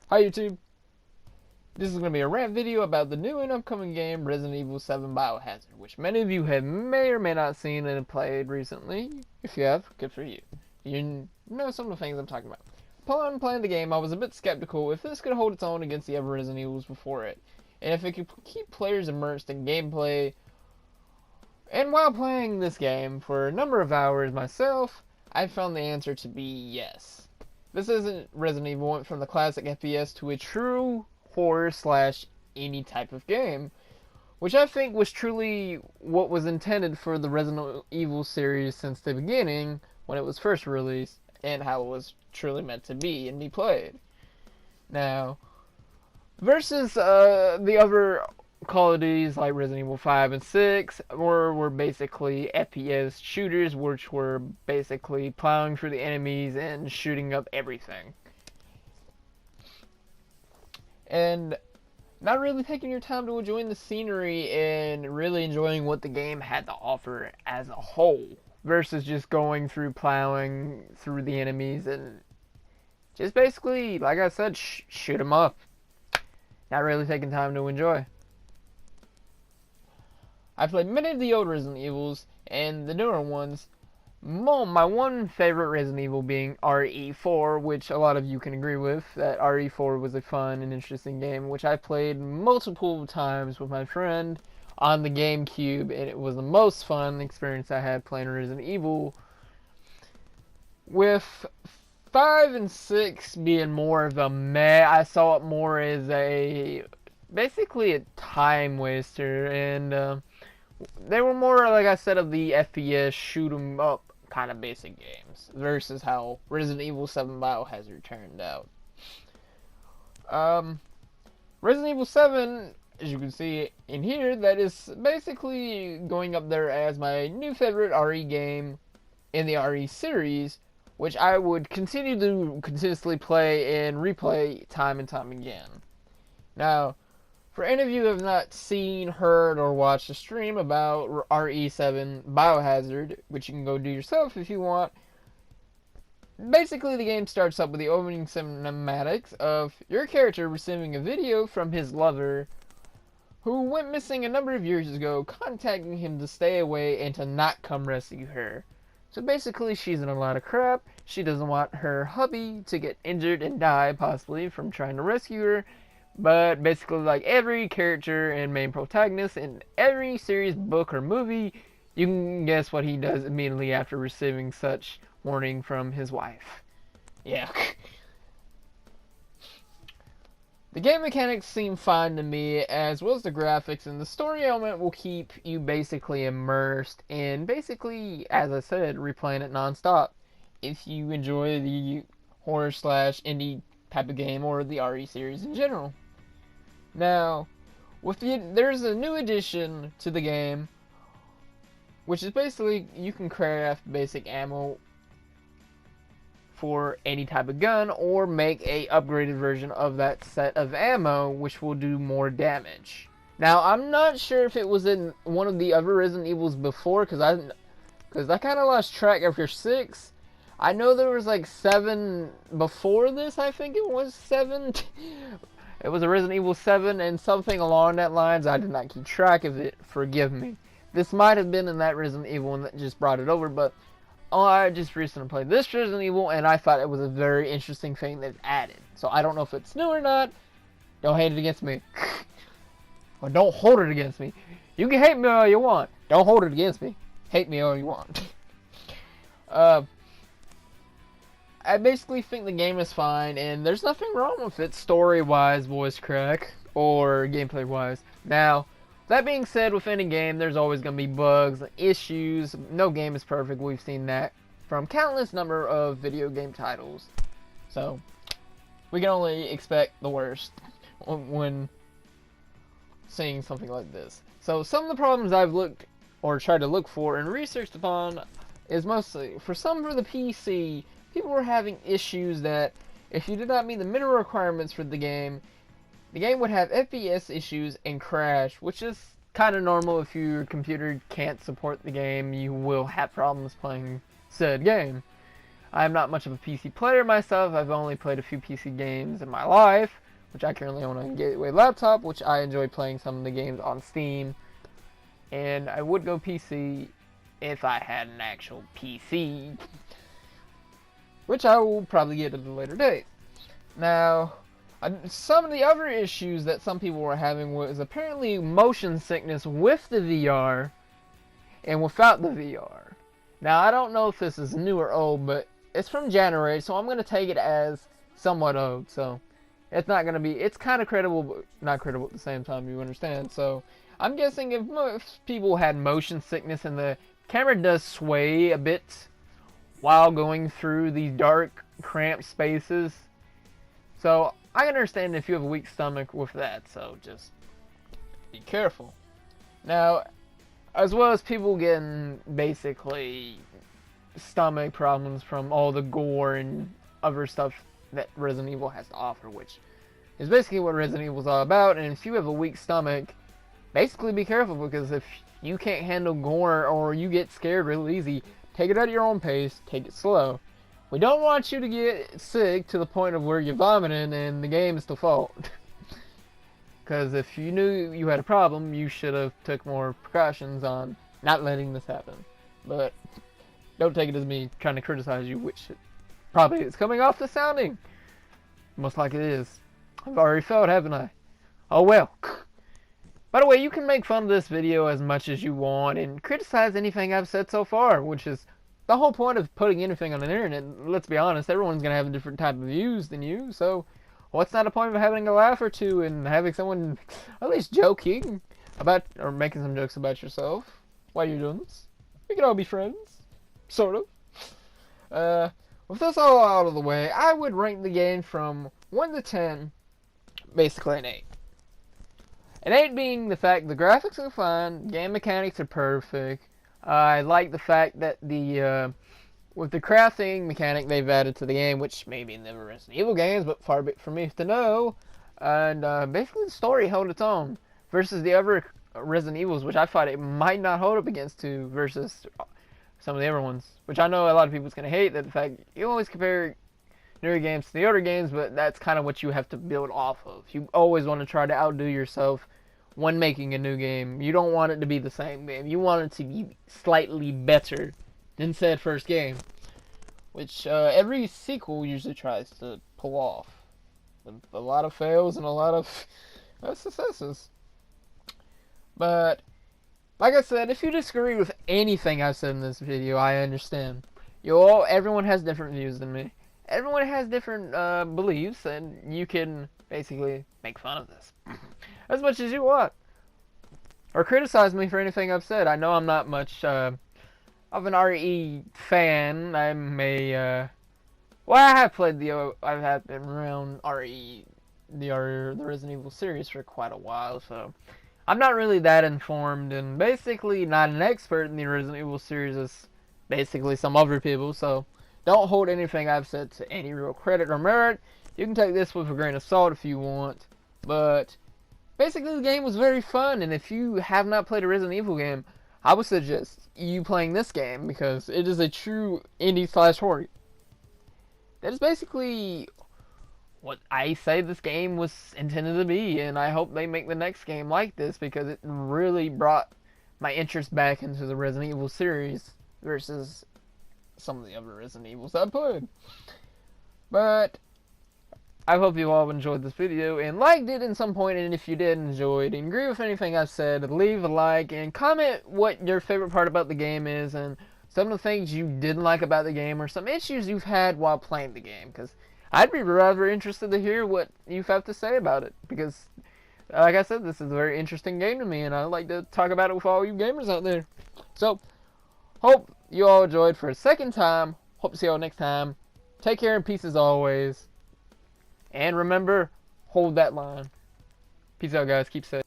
Hi YouTube, this is going to be a rant video about the new and upcoming game Resident Evil 7 Biohazard, which many of you have may or may not seen and played recently. If you have, good for you. You know some of the things I'm talking about. Upon playing the game, I was a bit skeptical if this could hold its own against the other Resident Evils before it, and if it could keep players immersed in gameplay. And while playing this game for a number of hours myself, I found the answer to be yes. This isn't Resident Evil went from the classic FPS to a true horror slash any type of game, which I think was truly what was intended for the Resident Evil series since the beginning when it was first released, and how it was truly meant to be and be played. Now, versus the other Call of Duties like Resident Evil 5 and 6 were basically FPS shooters, which were basically plowing through the enemies and shooting up everything. And not really taking your time to enjoy the scenery and really enjoying what the game had to offer as a whole, versus just going through plowing through the enemies and just basically, like I said, shoot them up. Not really taking time to enjoy. I've played many of the old Resident Evils and the newer ones. My one favorite Resident Evil being RE4, which a lot of you can agree with, that RE4 was a fun and interesting game, which I played multiple times with my friend on the GameCube, and it was the most fun experience I had playing Resident Evil. With 5 and 6 being more of a meh, I saw it more as basically a time waster, and they were more, like I said, of the FPS shoot 'em up kind of basic games versus how Resident Evil 7 Biohazard turned out. Resident Evil 7, as you can see in here, that is basically going up there as my new favorite RE game in the RE series, which I would continue to continuously play and replay time and time again. Now, for any of you who have not seen, heard, or watched a stream about RE7 Biohazard, which you can go do yourself if you want, basically the game starts up with the opening cinematics of your character receiving a video from his lover, who went missing a number of years ago, contacting him to stay away and to not come rescue her. So basically, she's in a lot of crap. She doesn't want her hubby to get injured and die, possibly, from trying to rescue her. But basically, like every character and main protagonist in every series, book, or movie, you can guess what he does immediately after receiving such warning from his wife. Yeah. The game mechanics seem fine to me, as well as the graphics, and the story element will keep you basically immersed in, basically, as I said, replaying it non-stop if you enjoy the horror slash indie type of game or the RE series in general. Now, there's a new addition to the game, which is basically you can craft basic ammo for any type of gun, or make a upgraded version of that set of ammo, which will do more damage. Now, I'm not sure if it was in one of the other Resident Evils before, because I kind of lost track after 6. I know there was like 7 before this, I think it was 7. It was a Resident Evil 7 and something along that lines. I did not keep track of it, forgive me. This might have been in that Resident Evil one that just brought it over, but I just recently played this Resident Evil and I thought it was a very interesting thing they've added. So I don't know if it's new or not. Don't hate it against me. Or don't hold it against me. You can hate me all you want. Don't hold it against me. Hate me all you want. I basically think the game is fine, and there's nothing wrong with it story-wise, voice crack, or gameplay-wise. Now, that being said, with any game, there's always going to be bugs, issues. No game is perfect. We've seen that from countless number of video game titles. So, we can only expect the worst when seeing something like this. So, some of the problems I've looked, or tried to look for and researched upon, is mostly, for the PC, people were having issues that if you did not meet the minimum requirements for the game would have FPS issues and crash, which is kind of normal. If your computer can't support the game, you will have problems playing said game. I'm not much of a PC player myself. I've only played a few PC games in my life, which I currently own on a Gateway laptop, which I enjoy playing some of the games on Steam. And I would go PC if I had an actual PC, which I will probably get at a later date. Now, some of the other issues that some people were having was apparently motion sickness with the VR and without the VR. Now, I don't know if this is new or old, but it's from January, so I'm going to take it as somewhat old. So, it's not going to be, it's kind of credible, but not credible at the same time, you understand. So, I'm guessing if most people had motion sickness and the camera does sway a bit while going through these dark, cramped spaces. So, I can understand if you have a weak stomach with that, so just be careful. Now, as well as people getting basically stomach problems from all the gore and other stuff that Resident Evil has to offer, which is basically what Resident Evil is all about. And if you have a weak stomach, basically be careful, because if you can't handle gore or you get scared real easy, take it at your own pace, take it slow. We don't want you to get sick to the point of where you're vomiting and the game is the fault. Because if you knew you had a problem, you should have took more precautions on not letting this happen. But don't take it as me trying to criticize you, which it probably is coming off the sounding. Most like it is. I've already felt, haven't I? Oh well. By the way, you can make fun of this video as much as you want and criticize anything I've said so far, which is the whole point of putting anything on the internet. Let's be honest, everyone's going to have a different type of views than you, so what's not a point of having a laugh or two and having someone at least joking about, or making some jokes about yourself while you're doing this? We can all be friends. Sort of. With this all out of the way, I would rank the game from 1 to 10, basically an 8. An 8 being the fact the graphics are fine, game mechanics are perfect. I like the fact that with the crafting mechanic they've added to the game, which maybe in the Resident Evil games, but far be it from me to know. And basically the story held its own versus the other Resident Evils, which I thought it might not hold up against to versus some of the other ones. Which I know a lot of people's gonna hate that the fact you always compare newer games to the older games, but that's kind of what you have to build off of. You always want to try to outdo yourself when making a new game. You don't want it to be the same game. You want it to be slightly better than said first game, which every sequel usually tries to pull off. With a lot of fails and a lot of successes. But like I said, if you disagree with anything I've said in this video, I understand. Everyone has different views than me. Everyone has different beliefs, and you can basically make fun of this as much as you want, or criticize me for anything I've said. I know I'm not much of an RE fan. I'm a well, I have played I've been around RE, the Resident Evil series for quite a while, so I'm not really that informed, and basically not an expert in the Resident Evil series as basically some other people. So don't hold anything I've said to any real credit or merit. You can take this with a grain of salt if you want, but basically the game was very fun, and if you have not played a Resident Evil game, I would suggest you playing this game, because it is a true indie/horror. That is basically what I say this game was intended to be, and I hope they make the next game like this, because it really brought my interest back into the Resident Evil series versus some of the other Resident Evils I played. But I hope you all enjoyed this video and liked it at some point, and if you did enjoy it and agree with anything I said, leave a like and comment what your favorite part about the game is and some of the things you didn't like about the game or some issues you've had while playing the game, because I'd be rather interested to hear what you have to say about it, because like I said, this is a very interesting game to me and I'd like to talk about it with all you gamers out there. So, hope you all enjoyed for a second time. Hope to see you all next time. Take care and peace as always. And remember, hold that line. Peace out, guys. Keep safe.